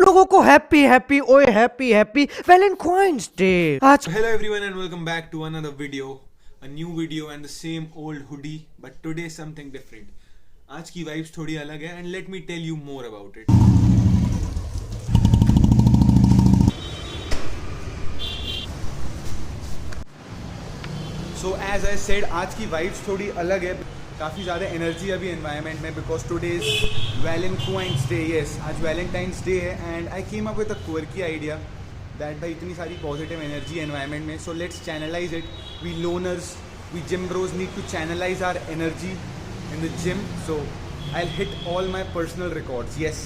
लोगों को happy happy ओए हैप्पी हैप्पी वैलेंटाइन्स डे आज। Hello everyone and welcome back to another video, a new video and the same old hoodie, but today something different. आज की vibes थोड़ी अलग है and let me tell you more about it. So as I said, आज की vibes थोड़ी अलग है, काफ़ी ज़्यादा एनर्जी अभी एनवायरनमेंट में because today is Valentine's day. Yes, आज वैलेंटाइन्स डे है and I came up with a quirky idea that भाई इतनी सारी पॉजिटिव एनर्जी एनवायरनमेंट में, so let's channelize it. We loners, we gym bros need to channelize our energy in the gym. So I will hit all my personal records. Yes,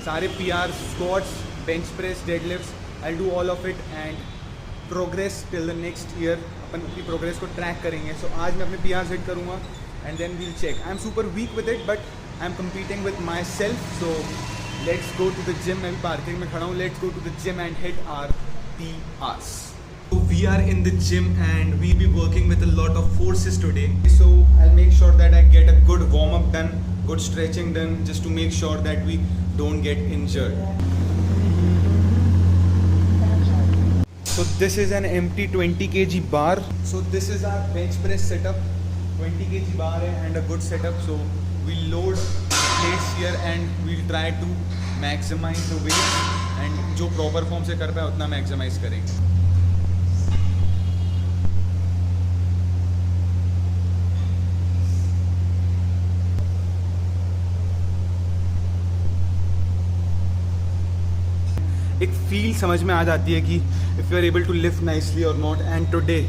सारे PR, squats, bench press, deadlifts, I will do all of it and progress till the next year. अपन अपनी progress को track करेंगे. सो आज मैं अपने PRs hit करूँगा and then we'll check. I'm super weak with it but I'm competing with myself, so let's go to the gym. मैं भी पार्किंग में खड़ा हूँ. Let's go to the gym and hit our PRs. So we are in the gym and we'll be working with a lot of forces today, so I'll make sure that I get a good warm up done, good stretching done, just to make sure that we don't get injured. So this is an empty 20 kg bar. So this is our bench press setup. 20 kg bar and a good setup, so we'll load plates here and we'll try to maximize the weight and जो proper form से कर पाए उतना maximize करेंगे. एक feel समझ में आ जाती है कि if you are able to lift nicely or not, and today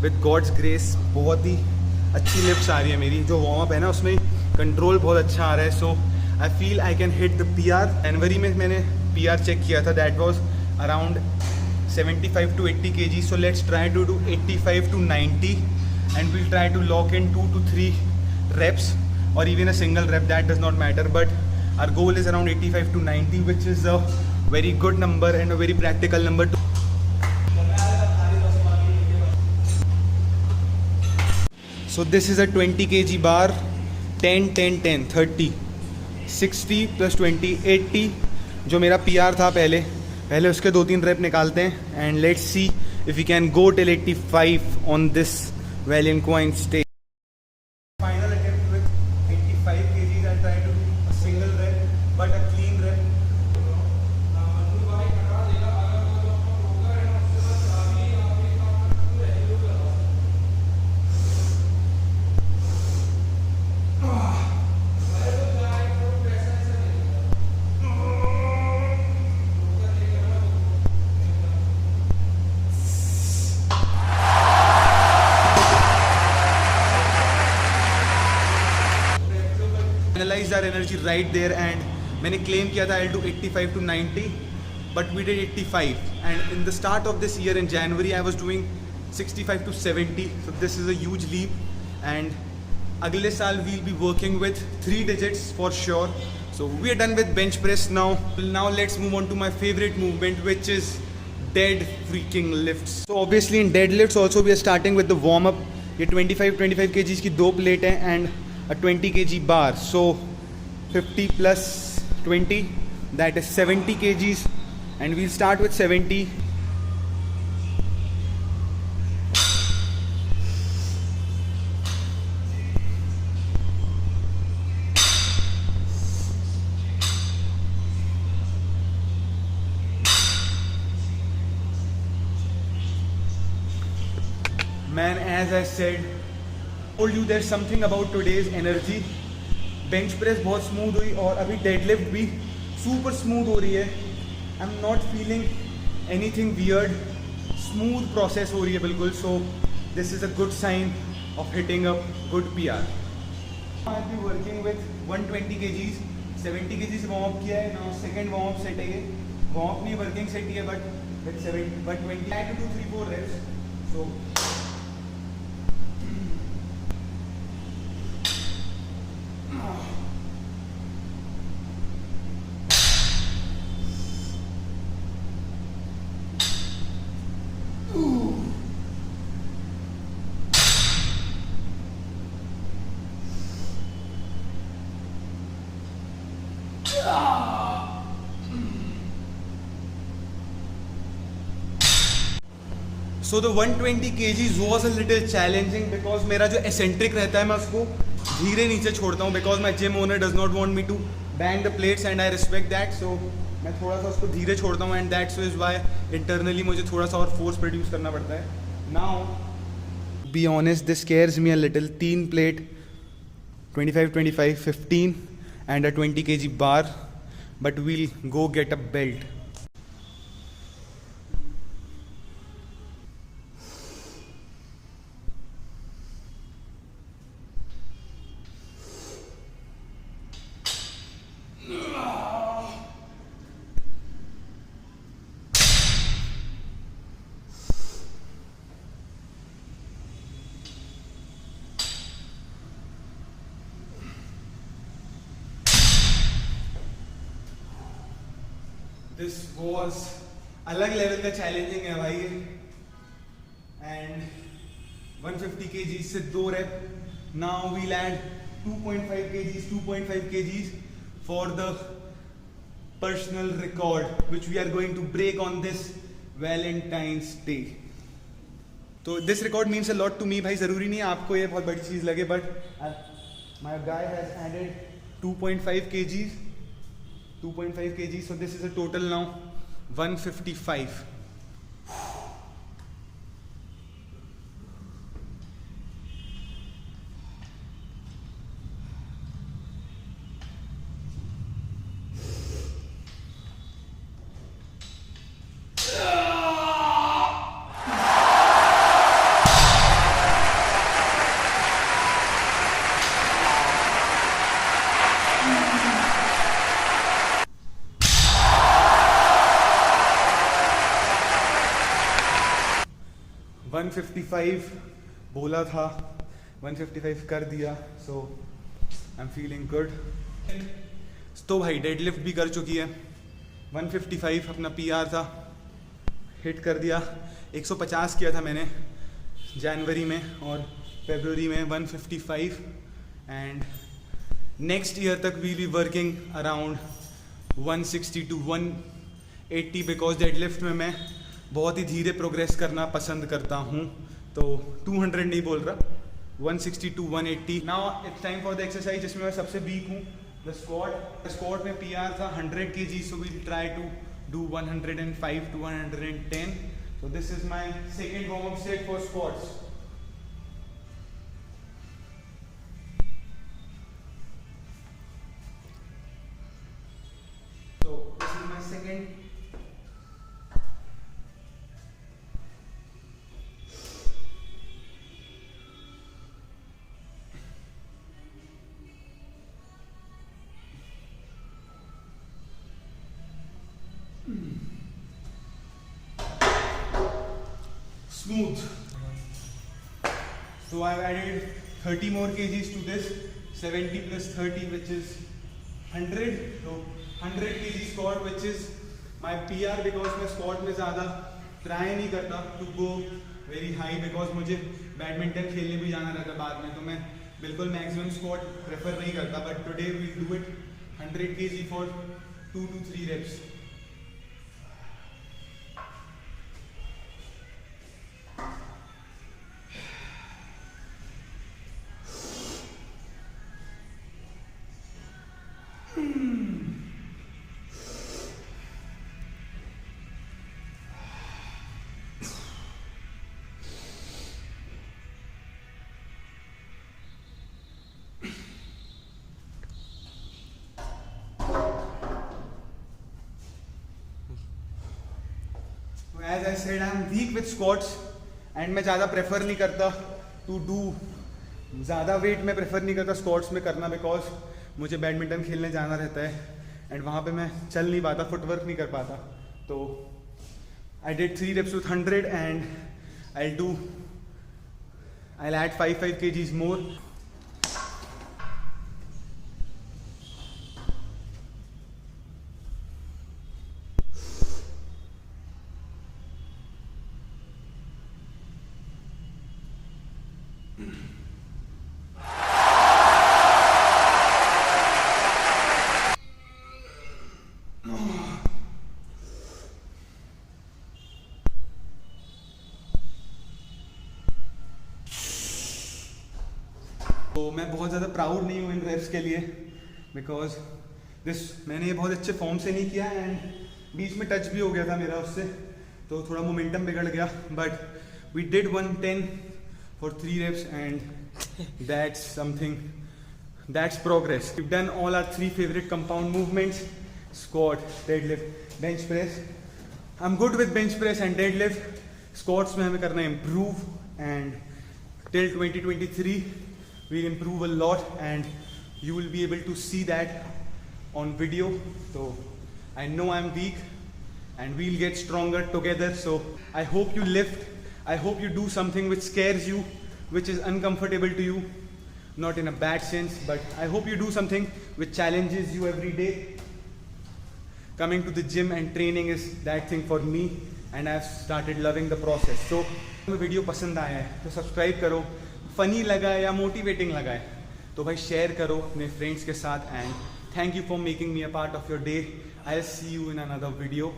with God's grace बहुत ही अच्छी लिफ्ट्स आ रही है मेरी. जो वार्म अप है ना उसमें कंट्रोल बहुत अच्छा आ रहा है. So I feel I can hit the PR. जनवरी में मैंने PR चेक किया था, that was around 75 to 80 kg. So let's try to do 85 to 90 and we'll try to lock in 2 to 3 reps or even a single rep, that does not matter, but our goal is around 85 to 90, which is a very good number and a very practical number to. So this is a 20 kg bar, 10, 10, 10, 30, 60 plus 20, 80. जो मेरा PR था पहले उसके 2-3 rape निकालते हैं and let's see if we can go till 85 on this Valentine stage. Final attempt with 85 kgs. I try to do a single rep but a clean rep. Analyze our energy right there and मैंने claim किया था I'll do 85 to 90 but we did 85, and in the start of this year in January I was doing 65 to 70, so this is a huge leap and अगले साल we'll be working with 3 digits for sure. So we are done with bench press now. Now let's move on to my favorite movement, which is dead freaking lifts. So obviously in deadlifts also we are starting with the warm up. ये 25 kgs की 2 plate हैं and a 20 kg bar, so 50 plus 20, that is 70 kgs, and we'll start with 70. Man, as I said, told you there's something about today's energy. Bench press बहुत smooth हुई और अभी deadlift भी super smooth हो रही है. I am not feeling anything weird, smooth process हो रही है बिल्कुल. So this is a good sign of hitting a good PR. I be working with 120 kgs, 70 kg से वार्म अप किया है. Now second warm up set है. ये warm up नहीं, वर्किंग सेट ही है but with 70 but 20 I to do 3-4 reps. So so the 120 kgs was a little challenging because मेरा जो एसेंट्रिक रहता है मैं उसको धीरे नीचे छोड़ता हूँ because my gym owner does not want me to bang the plates and I respect that. So मैं थोड़ा सा उसको धीरे छोड़ता हूँ and that's is why internally मुझे थोड़ा सा और फोर्स प्रोड्यूस करना पड़ता है. Now be honest this cares me a little. 3 plate 25 25 15 and a 20 kg bar, but we'll go get a belt. This was अलग लेवल का चैलेंजिंग है भाई. एंड 150 kg से 2 rep. Now we'll add 2.5 kgs for the personal record which we are going to break on this Valentine's Day. तो this record means a lot to me भाई. ज़रूरी नहीं है आपको ये बहुत बड़ी चीज़ लगे, but my guy has added 2.5 kgs. 2.5 kg, so this is a total now 155. One 155 बोला था, 155 कर दिया. सो आई एम फीलिंग गुड. तो भाई डेडलिफ्ट भी कर चुकी है. 155 अपना पीआर था, हिट कर दिया. 150 किया था मैंने जनवरी में और फरवरी में 155. एंड नेक्स्ट ईयर तक we be working around 160 to 180 because deadlift में मैं बहुत ही धीरे प्रोग्रेस करना पसंद करता हूँ. तो 200 नहीं बोल रहा, 160 to 180. Now it's time for the exercise जिसमें मैं सबसे वीक हूँ, द स्क्वाट. स्क्वाट में पीआर था 100 kg, so we try to do 105 to 110. So this is my second warm up set for squats. So this is my second. Smooth. So I've added 30 more kgs to this. 70 plus 30 which is 100. So 100 kg squat which is my PR because मैं squat में ज़्यादा try नहीं करता to go very high because मुझे badminton खेलने भी जाना रहता बाद में, तो मैं बिल्कुल maximum squat prefer नहीं करता. But today we'll do it 100 kg for 2 to 3 reps. As I said, I am weak with squats and मैं ज़्यादा प्रेफर नहीं करता टू डू, ज़्यादा वेट में प्रेफर नहीं करता स्क्वाट्स में करना बिकॉज मुझे बैडमिंटन खेलने जाना रहता है एंड वहाँ पे मैं चल नहीं पाता, फुटवर्क नहीं कर पाता. तो I did 3 reps with 100 and I'll add 5 kgs more. मैं बहुत ज़्यादा प्राउड नहीं हूँ इन रेप्स के लिए, बिकॉज मैंने ये बहुत अच्छे फॉर्म से नहीं किया एंड बीच में टच भी हो गया था मेरा उससे, तो थोड़ा मोमेंटम बिगड़ गया. But we did 110 for 3 reps and that's something, that's progress. We've done all our 3 favorite compound movements: squat, deadlift, bench press. I'm good with bench press and deadlift. Squats में हमें करना है improve, and till 2023 we'll improve a lot and you will be able to see that on video. So I know I'm weak and we'll get stronger together. So I hope you lift. I hope you do something which scares you, which is uncomfortable to you, not in a bad sense, but I hope you do something which challenges you every day. Coming to the gym and training is that thing for me and I've started loving the process. So अगर video पसंद आया है तो subscribe करो, funny लगा है या motivating लगा है तो भाई शेयर करो अपने फ्रेंड्स के साथ. And thank you for making me a part of your day. I will see you in another video.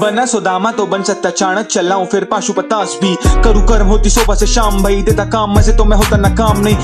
बना सुदामा तो बन सकता चाणक, चलाऊं फिर पाशुपतास भी करूं कर्म होती सुबह से शाम, भाई देता काम मजे तो मैं होता ना काम नहीं.